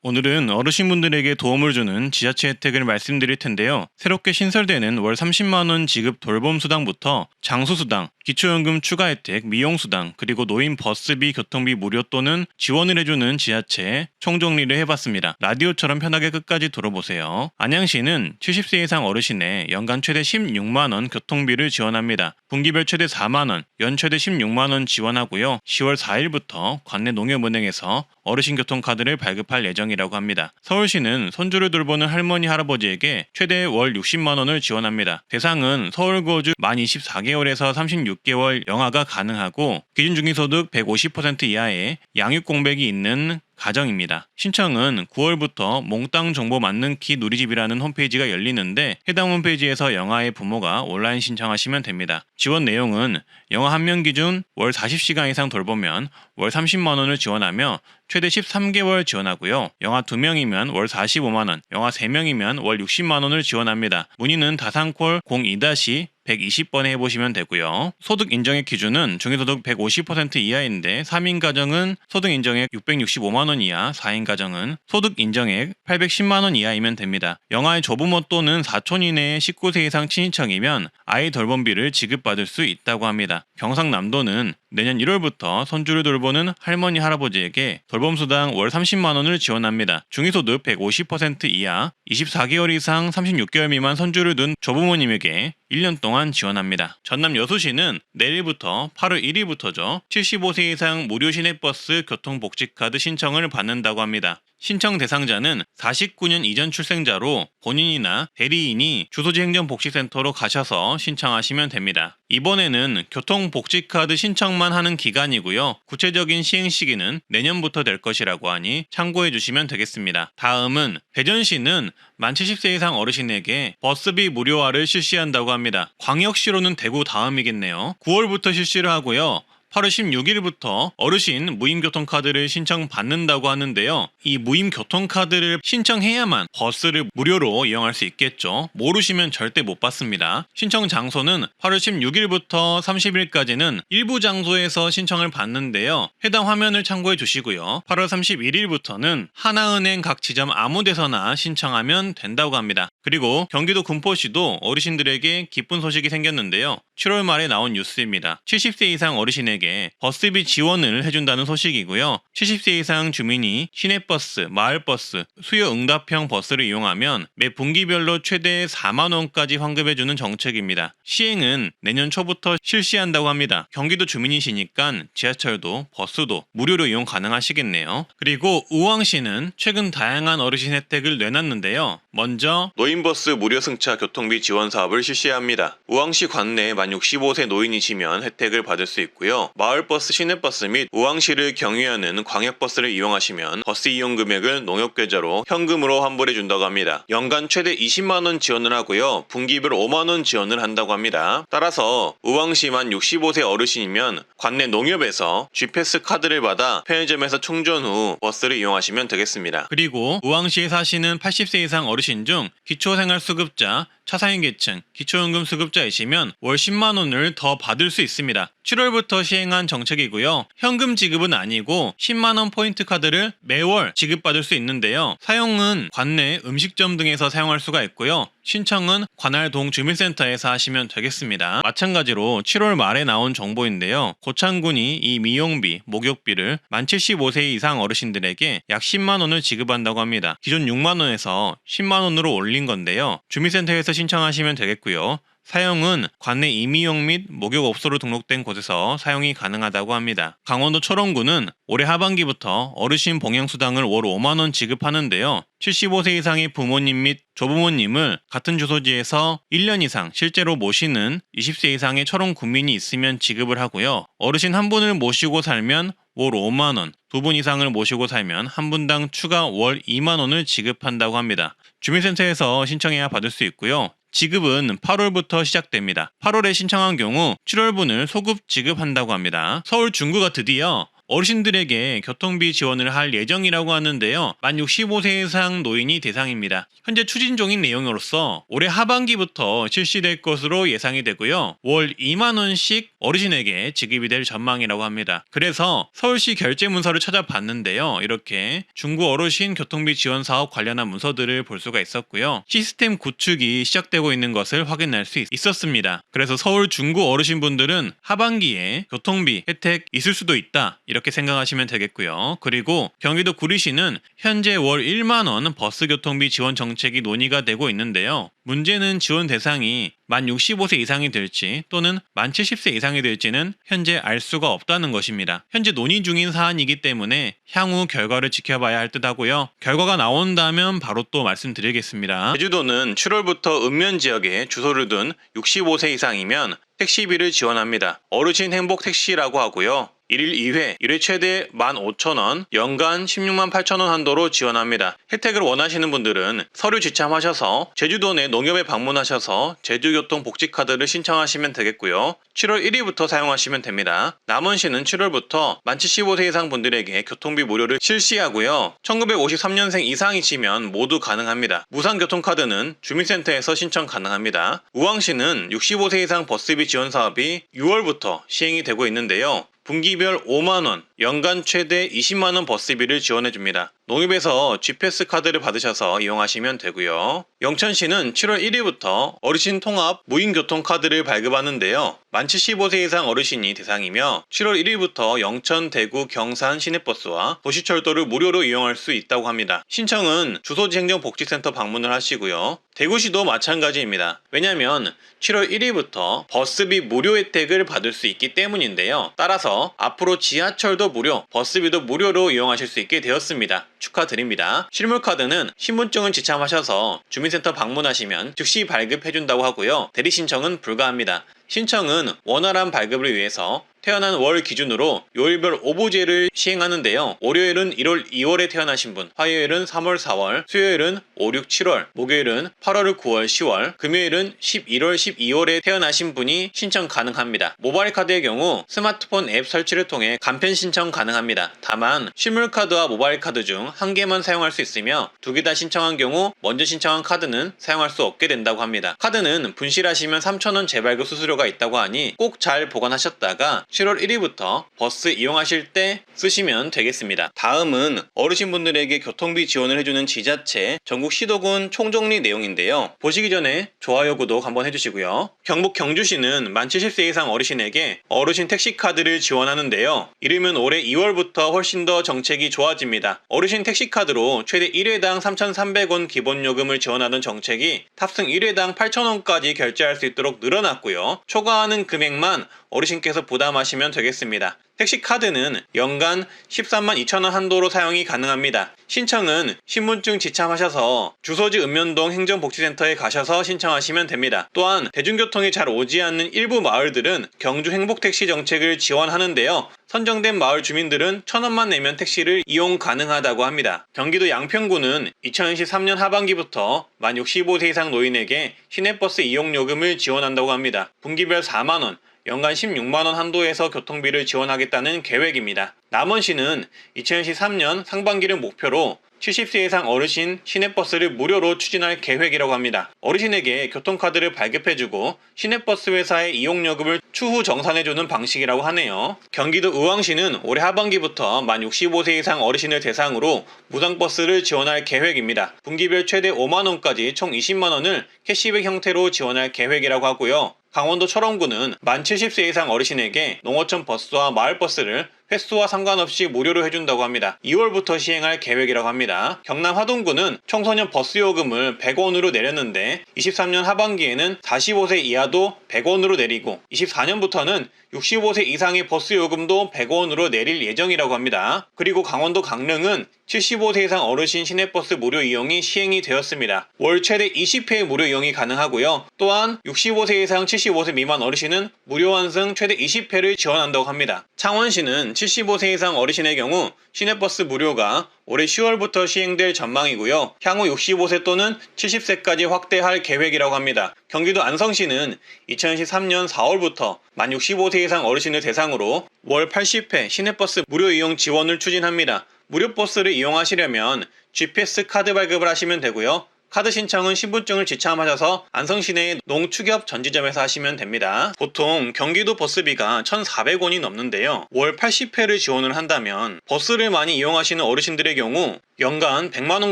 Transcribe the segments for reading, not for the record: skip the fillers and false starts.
오늘은 어르신분들에게 도움을 주는 지자체 혜택을 말씀드릴 텐데요. 새롭게 신설되는 월 30만원 지급 돌봄수당부터 장수수당, 기초연금 추가 혜택, 미용수당, 그리고 노인 버스비 교통비 무료 또는 지원을 해주는 지자체 총정리를 해봤습니다. 라디오처럼 편하게 끝까지 들어보세요. 안양시는 70세 이상 어르신의 연간 최대 16만원 교통비를 지원합니다. 분기별 최대 4만원, 연 최대 16만원 지원하고요. 10월 4일부터 관내 농협은행에서 어르신 교통카드를 발급할 예정이라고 합니다. 서울시는 손주를 돌보는 할머니 할아버지에게 최대 월 60만원을 지원합니다. 대상은 서울거주 만 24개월에서 36개월 영아가 가능하고 기준 중위소득 150% 이하의 양육 공백이 있는 가정입니다. 신청은 9월부터 몽땅 정보 맞는 키 누리집이라는 홈페이지가 열리는데 해당 홈페이지에서 영아의 부모가 온라인 신청하시면 됩니다. 지원 내용은 영아 1명 기준 월 40시간 이상 돌보면 월 30만원을 지원하며 최대 13개월 지원하고요. 영아 2명이면 월 45만원, 영아 3명이면 월 60만원을 지원합니다. 문의는 다산콜 02-120번에 해보시면 되고요. 소득 인정의 기준은 중위소득 150% 이하인데 3인 가정은 소득 인정액 665만원 이하, 4인 가정은 소득 인정액 810만원 이하이면 됩니다. 영아의 조부모 또는 사촌 이내의 19세 이상 친인척이면 아이 돌봄비를 지급받을 수 있다고 합니다. 경상남도는 내년 1월부터 손주를 돌보는 할머니 할아버지에게 돌봄수당 월 30만원을 지원합니다. 중위소득 150% 이하, 24개월 이상 36개월 미만 손주를 둔 조부모님에게 1년 동안 지원합니다. 전남 여수시는 내일부터 8월 1일부터죠. 75세 이상 무료 시내버스 교통복지카드 신청을 받는다고 합니다. 신청 대상자는 49년 이전 출생자로 본인이나 대리인이 주소지 행정복지센터로 가셔서 신청하시면 됩니다. 이번에는 교통복지카드 신청만 하는 기간이고요. 구체적인 시행 시기는 내년부터 될 것이라고 하니 참고해 주시면 되겠습니다. 다음은 대전시는 만 70세 이상 어르신에게 버스비 무료화를 실시한다고 합니다. 광역시로는 대구 다음이겠네요. 9월부터 실시를 하고요. 8월 16일부터 어르신 무임교통카드를 신청받는다고 하는데요. 이 무임교통카드를 신청해야만 버스를 무료로 이용할 수 있겠죠. 모르시면 절대 못 받습니다. 신청 장소는 8월 16일부터 30일까지는 일부 장소에서 신청을 받는데요. 해당 화면을 참고해 주시고요. 8월 31일부터는 하나은행 각 지점 아무 데서나 신청하면 된다고 합니다. 그리고 경기도 군포시도 어르신들에게 기쁜 소식이 생겼는데요. 7월 말에 나온 뉴스입니다. 70세 이상 어르신에게 버스비 지원을 해준다는 소식이고요. 70세 이상 주민이 시내버스, 마을버스, 수요응답형 버스를 이용하면 매 분기별로 최대 4만원까지 환급해주는 정책입니다. 시행은 내년 초부터 실시한다고 합니다. 경기도 주민이시니까 지하철도 버스도 무료로 이용 가능하시겠네요. 그리고 우왕시는 최근 다양한 어르신 혜택을 내놨는데요. 먼저 노인버스 무료 승차 교통비 지원 사업을 실시합니다. 우왕시 관내에 만 65세 노인이시면 혜택을 받을 수 있고요. 마을버스, 시내버스 및 우왕시를 경유하는 광역버스를 이용하시면 버스 이용 금액을 농협계좌로 현금으로 환불해 준다고 합니다. 연간 최대 20만원 지원을 하고요. 분기별 5만원 지원을 한다고 합니다. 따라서 우왕시 만 65세 어르신이면 관내 농협에서 G패스 카드를 받아 편의점에서 충전 후 버스를 이용하시면 되겠습니다. 그리고 우왕시에 사시는 80세 이상 어르신 중 기초생활수급자, 차상위계층, 기초연금 수급자이시면 월 10만원을 더 받을 수 있습니다. 7월부터 시행한 정책이고요. 현금 지급은 아니고 10만원 포인트 카드를 매월 지급받을 수 있는데요. 사용은 관내 음식점 등에서 사용할 수가 있고요. 신청은 관할동 주민센터에서 하시면 되겠습니다. 마찬가지로 7월 말에 나온 정보인데요. 고창군이 이 미용비, 목욕비를 만 75세 이상 어르신들에게 약 10만원을 지급한다고 합니다. 기존 6만원에서 10만원으로 올린 건데요. 주민센터에서 신청하시면 되겠고요. 사용은 관내 임의용 및 목욕업소로 등록된 곳에서 사용이 가능하다고 합니다. 강원도 철원구는 올해 하반기부터 어르신 봉양수당을 월 5만원 지급하는데요. 75세 이상의 부모님 및 조부모님을 같은 주소지에서 1년 이상 실제로 모시는 20세 이상의 철원 구민이 있으면 지급을 하고요. 어르신 한 분을 모시고 살면 월 5만원, 2분 이상을 모시고 살면 한 분당 추가 월 2만원을 지급한다고 합니다. 주민센터에서 신청해야 받을 수 있고요. 지급은 8월부터 시작됩니다. 8월에 신청한 경우 7월분을 소급 지급한다고 합니다. 서울 중구가 드디어 어르신들에게 교통비 지원을 할 예정이라고 하는데요. 만 65세 이상 노인이 대상입니다. 현재 추진 중인 내용으로서 올해 하반기부터 실시될 것으로 예상이 되고요. 월 2만원씩 어르신에게 지급이 될 전망이라고 합니다. 그래서 서울시 결제 문서를 찾아봤는데요. 이렇게 중구 어르신 교통비 지원 사업 관련한 문서들을 볼 수가 있었고요. 시스템 구축이 시작되고 있는 것을 확인할 수 있었습니다. 그래서 서울 중구 어르신분들은 하반기에 교통비 혜택 있을 수도 있다, 이렇게 생각하시면 되겠고요. 그리고 경기도 구리시는 현재 월 1만원 버스 교통비 지원 정책이 논의가 되고 있는데요. 문제는 지원 대상이 만 65세 이상이 될지 또는 만 70세 이상이 될지는 현재 알 수가 없다는 것입니다. 현재 논의 중인 사안이기 때문에 향후 결과를 지켜봐야 할 듯 하고요. 결과가 나온다면 바로 또 말씀드리겠습니다. 제주도는 7월부터 읍면 지역에 주소를 둔 65세 이상이면 택시비를 지원합니다. 어르신 행복 택시라고 하고요. 1일 2회, 1회 최대 15,000원, 연간 16만 8천원 한도로 지원합니다. 혜택을 원하시는 분들은 서류 지참하셔서 제주도 내 농협에 방문하셔서 제주교통복지카드를 신청하시면 되겠고요. 7월 1일부터 사용하시면 됩니다. 남원시는 7월부터 만 75세 이상 분들에게 교통비 무료를 실시하고요. 1953년생 이상이시면 모두 가능합니다. 무상교통카드는 주민센터에서 신청 가능합니다. 우왕시는 65세 이상 버스비 지원 사업이 6월부터 시행이 되고 있는데요. 분기별 5만원, 연간 최대 20만원 버스비를 지원해줍니다. 농협에서 GPS 카드를 받으셔서 이용하시면 되고요. 영천시는 7월 1일부터 어르신 통합 무인교통카드를 발급하는데요. 만 75세 이상 어르신이 대상이며 7월 1일부터 영천, 대구, 경산 시내버스와 도시철도를 무료로 이용할 수 있다고 합니다. 신청은 주소지 행정복지센터 방문을 하시고요. 대구시도 마찬가지입니다. 왜냐하면 7월 1일부터 버스비 무료 혜택을 받을 수 있기 때문인데요. 따라서 앞으로 지하철도 무료, 버스비도 무료로 이용하실 수 있게 되었습니다. 축하드립니다. 실물카드는 신분증을 지참하셔서 주민센터 방문하시면 즉시 발급해준다고 하고요. 대리 신청은 불가합니다. 신청은 원활한 발급을 위해서 태어난 월 기준으로 요일별 오부제를 시행하는데요. 월요일은 1월, 2월에 태어나신 분, 화요일은 3월, 4월, 수요일은 5, 6, 7월, 목요일은 8월, 9월, 10월, 금요일은 11월, 12월에 태어나신 분이 신청 가능합니다. 모바일 카드의 경우 스마트폰 앱 설치를 통해 간편 신청 가능합니다. 다만 실물카드와 모바일 카드 중 한 개만 사용할 수 있으며 두 개 다 신청한 경우 먼저 신청한 카드는 사용할 수 없게 된다고 합니다. 카드는 분실하시면 3,000원 재발급 수수료가 있다고 하니 꼭 잘 보관하셨다가 7월 1일부터 버스 이용하실 때 쓰시면 되겠습니다. 다음은 어르신분들에게 교통비 지원을 해주는 지자체 전국 시도군 총정리 내용인데요. 보시기 전에 좋아요, 구독 한번 해주시고요. 경북 경주시는 만 70세 이상 어르신에게 어르신 택시카드를 지원하는데요. 이르면 올해 2월부터 훨씬 더 정책이 좋아집니다. 어르신 택시카드로 최대 1회당 3,300원 기본요금을 지원하던 정책이 탑승 1회당 8,000원까지 결제할 수 있도록 늘어났고요. 초과하는 금액만 어르신께서 부담하시면 되겠습니다. 택시카드는 연간 13만 2천원 한도로 사용이 가능합니다. 신청은 신분증 지참하셔서 주소지 읍면동 행정복지센터에 가셔서 신청하시면 됩니다. 또한 대중교통이 잘 오지 않는 일부 마을들은 경주 행복택시 정책을 지원하는데요. 선정된 마을 주민들은 1,000원만 내면 택시를 이용 가능하다고 합니다. 경기도 양평구는 2023년 하반기부터 만 65세 이상 노인에게 시내버스 이용요금을 지원한다고 합니다. 분기별 4만원, 연간 16만원 한도에서 교통비를 지원하겠다는 계획입니다. 남원시는 2023년 상반기를 목표로 70세 이상 어르신 시내버스를 무료로 추진할 계획이라고 합니다. 어르신에게 교통카드를 발급해주고 시내버스 회사의 이용요금을 추후 정산해주는 방식이라고 하네요. 경기도 의왕시는 올해 하반기부터 만 65세 이상 어르신을 대상으로 무상버스를 지원할 계획입니다. 분기별 최대 5만원까지 총 20만원을 캐시백 형태로 지원할 계획이라고 하고요. 강원도 철원구는 만 70세 이상 어르신에게 농어촌 버스와 마을버스를 횟수와 상관없이 무료로 해준다고 합니다. 2월부터 시행할 계획이라고 합니다. 경남 화동구는 청소년 버스 요금을 100원으로 내렸는데 23년 하반기에는 45세 이하도 100원으로 내리고 24년부터는 65세 이상의 버스 요금도 100원으로 내릴 예정이라고 합니다. 그리고 강원도 강릉은 75세 이상 어르신 시내버스 무료 이용이 시행이 되었습니다. 월 최대 20회 무료 이용이 가능하고요. 또한 65세 이상 75세 미만 어르신은 무료 환승 최대 20회를 지원한다고 합니다. 창원시는 만 75세 이상 어르신의 경우 시내버스 무료가 올해 10월부터 시행될 전망이고요. 향후 65세 또는 70세까지 확대할 계획이라고 합니다. 경기도 안성시는 2023년 4월부터 만 65세 이상 어르신을 대상으로 월 80회 시내버스 무료 이용 지원을 추진합니다. 무료 버스를 이용하시려면 GPS 카드 발급을 하시면 되고요. 카드 신청은 신분증을 지참하셔서 안성시내 농축협 전지점에서 하시면 됩니다. 보통 경기도 버스비가 1,400원이 넘는데요. 월 80회를 지원을 한다면 버스를 많이 이용하시는 어르신들의 경우 연간 100만원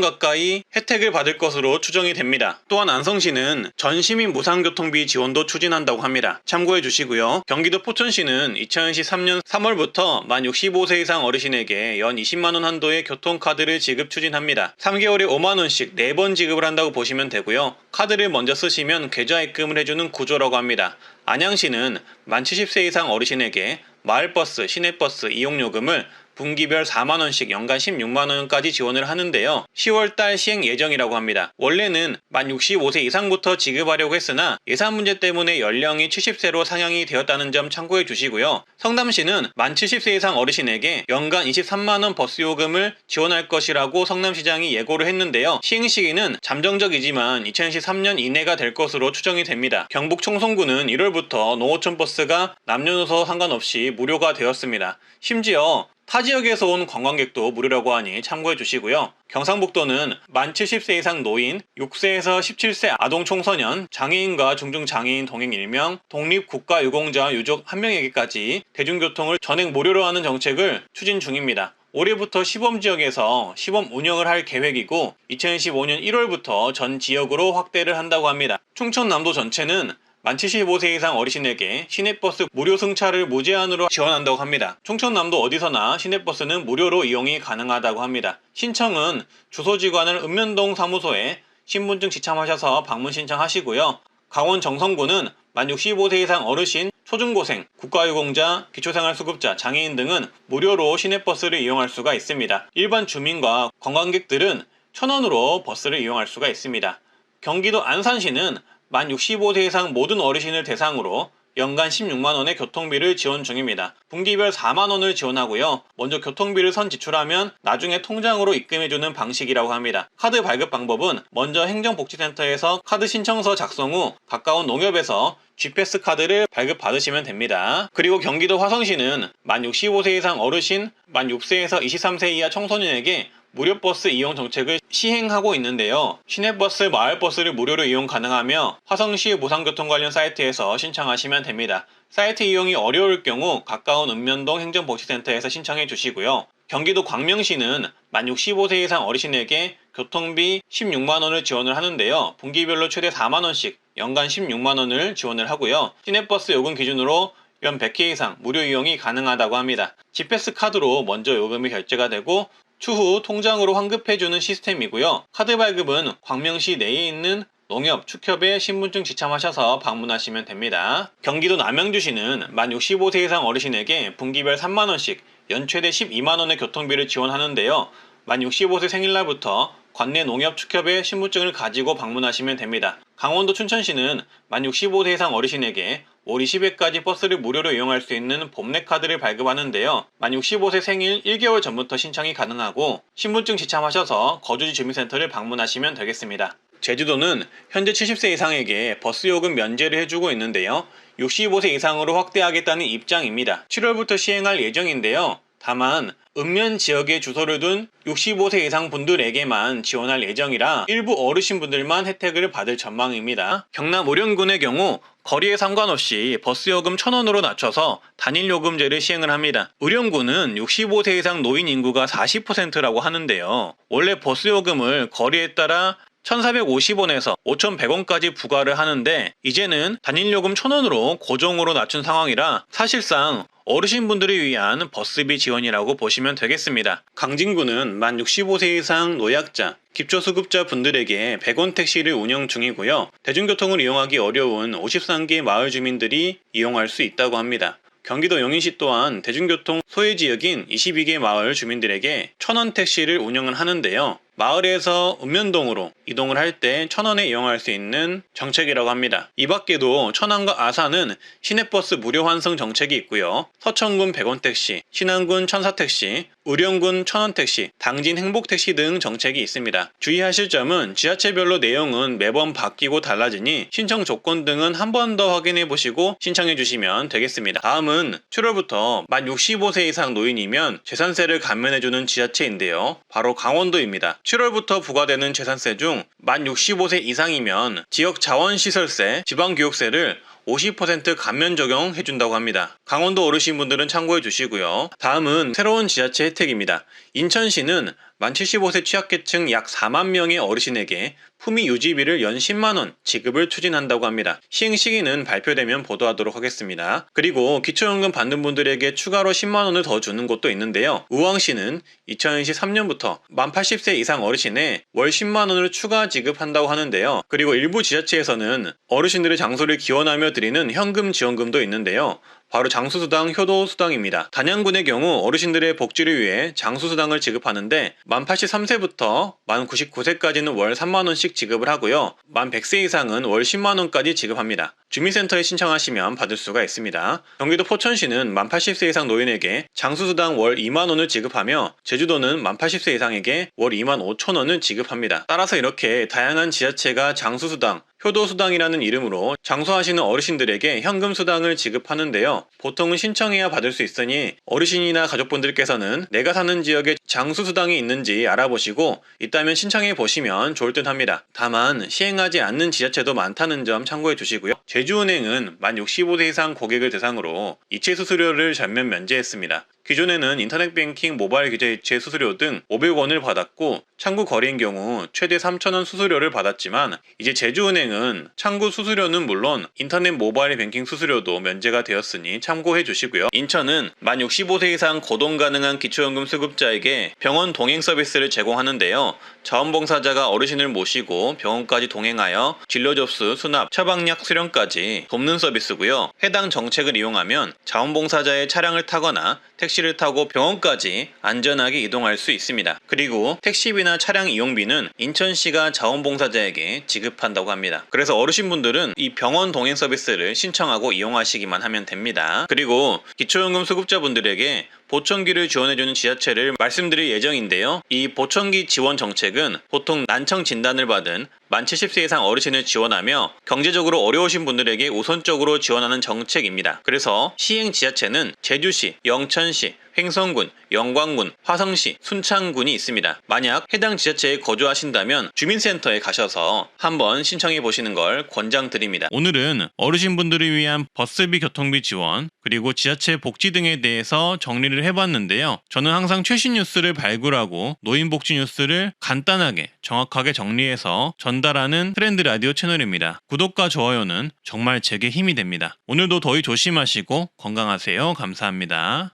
가까이 혜택을 받을 것으로 추정이 됩니다. 또한 안성시는 전시민 무상교통비 지원도 추진한다고 합니다. 참고해 주시고요. 경기도 포천시는 2023년 3월부터 만 65세 이상 어르신에게 연 20만원 한도의 교통카드를 지급 추진합니다. 3개월에 5만원씩 4번 지급을 한다고 보시면 되고요. 카드를 먼저 쓰시면 계좌 입금을 해주는 구조라고 합니다. 안양시는 만 70세 이상 어르신에게 마을버스, 시내버스 이용요금을 분기별 4만원씩 연간 16만원까지 지원을 하는데요. 10월달 시행 예정이라고 합니다. 원래는 만 65세 이상부터 지급하려고 했으나 예산 문제 때문에 연령이 70세로 상향이 되었다는 점 참고해 주시고요. 성남시는 만 70세 이상 어르신에게 연간 23만원 버스 요금을 지원할 것이라고 성남시장이 예고를 했는데요. 시행 시기는 잠정적이지만 2023년 이내가 될 것으로 추정이 됩니다. 경북 청송군은 1월부터 농어촌 버스가 남녀노소 상관없이 무료가 되었습니다. 심지어 타 지역에서 온 관광객도 무료라고 하니 참고해 주시고요. 경상북도는 만 70세 이상 노인, 6세에서 17세 아동 청소년, 장애인과 중증장애인 동행 1명, 독립국가유공자 유족 1명에게까지 대중교통을 전액 무료로 하는 정책을 추진 중입니다. 올해부터 시범지역에서 시범 운영을 할 계획이고 2015년 1월부터 전 지역으로 확대를 한다고 합니다. 충청남도 전체는 만 75세 이상 어르신에게 시내버스 무료 승차를 무제한으로 지원한다고 합니다. 충청남도 어디서나 시내버스는 무료로 이용이 가능하다고 합니다. 신청은 주소지관을 읍면동 사무소에 신분증 지참하셔서 방문 신청하시고요. 강원 정선군은 만 65세 이상 어르신, 초중고생, 국가유공자, 기초생활수급자, 장애인 등은 무료로 시내버스를 이용할 수가 있습니다. 일반 주민과 관광객들은 1,000원으로 버스를 이용할 수가 있습니다. 경기도 안산시는 만 65세 이상 모든 어르신을 대상으로 연간 16만원의 교통비를 지원 중입니다. 분기별 4만원을 지원하고요. 먼저 교통비를 선 지출하면 나중에 통장으로 입금해주는 방식이라고 합니다. 카드 발급 방법은 먼저 행정복지센터에서 카드 신청서 작성 후 가까운 농협에서 GPS 카드를 발급받으시면 됩니다. 그리고 경기도 화성시는 만 65세 이상 어르신, 만 6세에서 23세 이하 청소년에게 무료 버스 이용 정책을 시행하고 있는데요. 시내버스, 마을버스를 무료로 이용 가능하며 화성시 무상교통 관련 사이트에서 신청하시면 됩니다. 사이트 이용이 어려울 경우 가까운 읍면동 행정복지센터에서 신청해 주시고요. 경기도 광명시는 만 65세 이상 어르신에게 교통비 16만원을 지원을 하는데요. 분기별로 최대 4만원씩 연간 16만원을 지원을 하고요. 시내버스 요금 기준으로 연 100회 이상 무료 이용이 가능하다고 합니다. GPS 카드로 먼저 요금이 결제가 되고 추후 통장으로 환급해주는 시스템이고요. 카드 발급은 광명시 내에 있는 농협, 축협에 신분증 지참하셔서 방문하시면 됩니다. 경기도 남양주시는 만 65세 이상 어르신에게 분기별 3만원씩 연 최대 12만원의 교통비를 지원하는데요. 만 65세 생일날부터 관내 농협 축협에 신분증을 가지고 방문하시면 됩니다. 강원도 춘천시는 만 65세 이상 어르신에게 월 20회까지 버스를 무료로 이용할 수 있는 봄내 카드를 발급하는데요. 만 65세 생일 1개월 전부터 신청이 가능하고 신분증 지참하셔서 거주지 주민센터를 방문하시면 되겠습니다. 제주도는 현재 70세 이상에게 버스 요금 면제를 해주고 있는데요. 65세 이상으로 확대하겠다는 입장입니다. 7월부터 시행할 예정인데요. 다만 읍면 지역에 주소를 둔 65세 이상 분들에게만 지원할 예정이라 일부 어르신분들만 혜택을 받을 전망입니다. 경남 의령군의 경우 거리에 상관없이 버스요금 1,000원으로 낮춰서 단일요금제를 시행을 합니다. 의령군은 65세 이상 노인 인구가 40%라고 하는데요. 원래 버스요금을 거리에 따라 1,450원에서 5,100원까지 부과를 하는데 이제는 단일요금 1,000원으로 고정으로 낮춘 상황이라 사실상 어르신분들을 위한 버스비 지원이라고 보시면 되겠습니다. 강진구는 만 65세 이상 노약자, 기초수급자 분들에게 100원 택시를 운영 중이고요. 대중교통을 이용하기 어려운 53개 마을 주민들이 이용할 수 있다고 합니다. 경기도 용인시 또한 대중교통 소외지역인 22개 마을 주민들에게 1,000원 택시를 운영을 하는데요. 마을에서 읍면동으로 이동을 할 때 1,000원에 이용할 수 있는 정책이라고 합니다. 이 밖에도 천안과 아산은 시내버스 무료 환승 정책이 있고요. 서천군 100원 택시, 신안군 1,004 택시, 의령군 1,000원 택시, 당진 행복 택시 등 정책이 있습니다. 주의하실 점은 지자체별로 내용은 매번 바뀌고 달라지니 신청 조건 등은 한 번 더 확인해 보시고 신청해 주시면 되겠습니다. 다음은 7월부터 만 65세 이상 노인이면 재산세를 감면해주는 지자체인데요. 바로 강원도입니다. 7월부터 부과되는 재산세 중 만 65세 이상이면 지역자원시설세, 지방교육세를 50% 감면 적용해준다고 합니다. 강원도 어르신분들은 참고해 주시고요. 다음은 새로운 지자체 혜택입니다. 인천시는 만 75세 취약계층 약 4만 명의 어르신에게 품위 유지비를 연 10만원 지급을 추진한다고 합니다. 시행 시기는 발표되면 보도하도록 하겠습니다. 그리고 기초연금 받는 분들에게 추가로 10만원을 더 주는 곳도 있는데요. 우왕시는 2023년부터 만 80세 이상 어르신에 월 10만원을 추가 지급한다고 하는데요. 그리고 일부 지자체에서는 어르신들의 장소를 기원하며 드리는 현금 지원금도 있는데요. 바로 장수수당, 효도수당입니다. 단양군의 경우 어르신들의 복지를 위해 장수수당을 지급하는데 만 83세부터 만 99세까지는 월 3만원씩 지급을 하고요. 만 100세 이상은 월 10만원까지 지급합니다. 주민센터에 신청하시면 받을 수가 있습니다. 경기도 포천시는 만 80세 이상 노인에게 장수수당 월 2만원을 지급하며 제주도는 만 80세 이상에게 월 2만 5천원을 지급합니다. 따라서 이렇게 다양한 지자체가 장수수당, 효도수당이라는 이름으로 장수하시는 어르신들에게 현금수당을 지급하는데요. 보통은 신청해야 받을 수 있으니 어르신이나 가족분들께서는 내가 사는 지역에 장수수당이 있는지 알아보시고 있다면 신청해 보시면 좋을 듯 합니다. 다만 시행하지 않는 지자체도 많다는 점 참고해 주시고요. 제주은행은 만 65세 이상 고객을 대상으로 이체 수수료를 전면 면제했습니다. 기존에는 인터넷뱅킹, 모바일 계좌 이체 수수료 등 500원을 받았고 창구 거래인 경우 최대 3,000원 수수료를 받았지만 이제 제주은행은 창구 수수료는 물론 인터넷 모바일 뱅킹 수수료도 면제가 되었으니 참고해 주시고요. 인천은 만 65세 이상 거동 가능한 기초연금 수급자에게 병원 동행 서비스를 제공하는데요. 자원봉사자가 어르신을 모시고 병원까지 동행하여 진료 접수, 수납, 처방약 수령까지 돕는 서비스고요. 해당 정책을 이용하면 자원봉사자의 차량을 타거나 택시를 타고 병원까지 안전하게 이동할 수 있습니다. 그리고 택시비나 차량 이용비는 인천시가 자원봉사자에게 지급한다고 합니다. 그래서 어르신분들은 이 병원 동행 서비스를 신청하고 이용하시기만 하면 됩니다. 그리고 기초연금 수급자분들에게 보청기를 지원해주는 지자체를 말씀드릴 예정인데요. 이 보청기 지원 정책은 보통 난청 진단을 받은 만 70세 이상 어르신을 지원하며 경제적으로 어려우신 분들에게 우선적으로 지원하는 정책입니다. 그래서 시행 지자체는 제주시, 영천시, 횡성군, 영광군, 화성시, 순창군이 있습니다. 만약 해당 지자체에 거주하신다면 주민센터에 가셔서 한번 신청해 보시는 걸 권장드립니다. 오늘은 어르신분들을 위한 버스비, 교통비 지원, 그리고 지자체 복지 등에 대해서 정리를 해봤는데요. 저는 항상 최신 뉴스를 발굴하고 노인복지 뉴스를 간단하게 정확하게 정리해서 전달하는 트렌드 라디오 채널입니다. 구독과 좋아요는 정말 제게 힘이 됩니다. 오늘도 더위 조심하시고 건강하세요. 감사합니다.